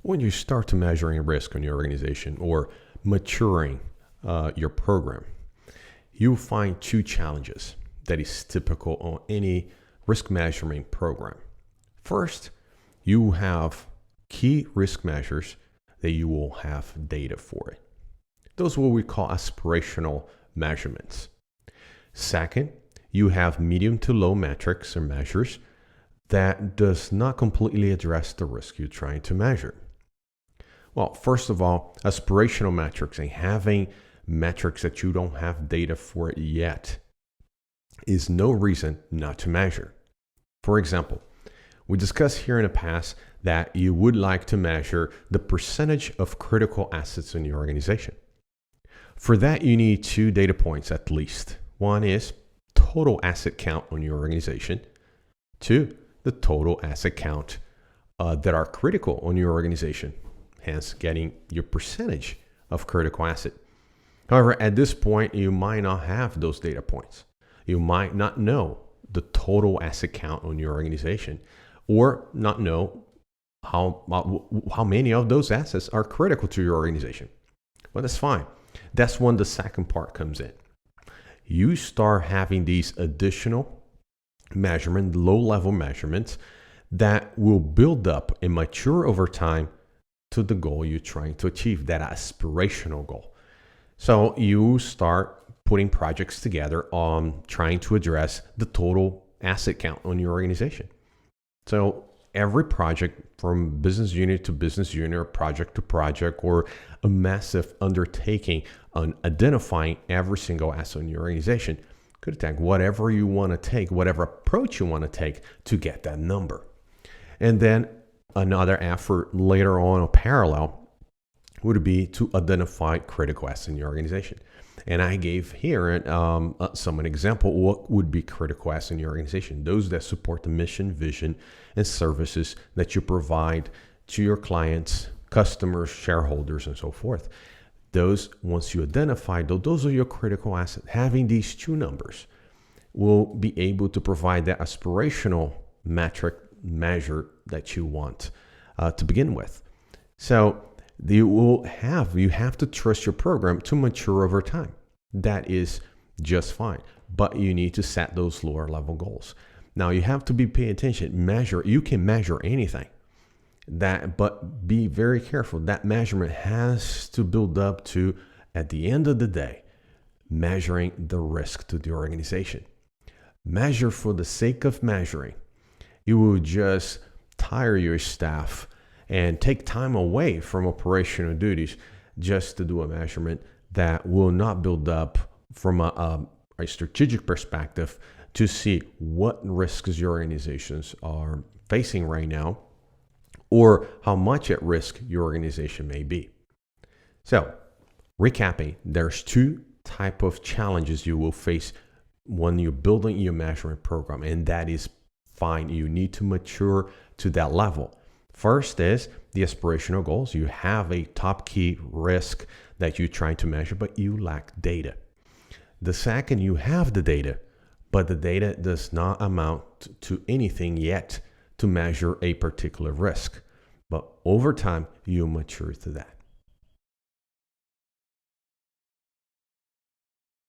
When you start to measuring risk in your organization or maturing your program, you'll find two challenges that is typical on any risk measurement program. First, you have key risk measures that you will have data for it. Those are what we call aspirational measurements. Second, you have medium to low metrics or measures that does not completely address the risk you're trying to measure. Well, first of all, aspirational metrics and having metrics that you don't have data for it yet is no reason not to measure. For example, we discussed here in the past that you would like to measure the percentage of critical assets in your organization. For that, you need two data points at least. One is total asset count on your organization. Two, the total asset count that are critical on your organization, hence getting your percentage of critical asset. However, at this point, you might not have those data points. You might not know the total asset count on your organization or not know how many of those assets are critical to your organization. Well, that's fine. That's when the second part comes in. You start having these additional measurement, low-level measurements that will build up and mature over time to the goal you're trying to achieve, that aspirational goal. So you start putting projects together on trying to address the total asset count on your organization. So every project from business unit to business unit or project to project or a massive undertaking on identifying every single asset in your organization could take whatever you want to take, whatever approach you want to take to get that number. And then another effort later on, a parallel, would be to identify critical assets in your organization. And I gave here an example what would be critical assets in your organization. Those that support the mission, vision, and services that you provide to your clients, customers, shareholders, and so forth. Those, once you identify those are your critical assets. Having these two numbers will be able to provide that aspirational metric measure that you want to begin with. So you have to trust your program to mature over time. That is just fine, but you need to set those lower level goals. Now you have to pay attention. You can measure anything. But be very careful. That measurement has to build up to, at the end of the day, measuring the risk to the organization. Measure for the sake of measuring. You will just tire your staff and take time away from operational duties just to do a measurement that will not build up from a strategic perspective to see what risks your organizations are facing right now or how much at risk your organization may be. So, recapping, there's two types of challenges you will face when you're building your measurement program, and that is fine. You need to mature to that level. First is the aspirational goals. You have a top key risk that you're trying to measure, but you lack data. The second, you have the data, but the data does not amount to anything yet to measure a particular risk. But over time, you mature to that.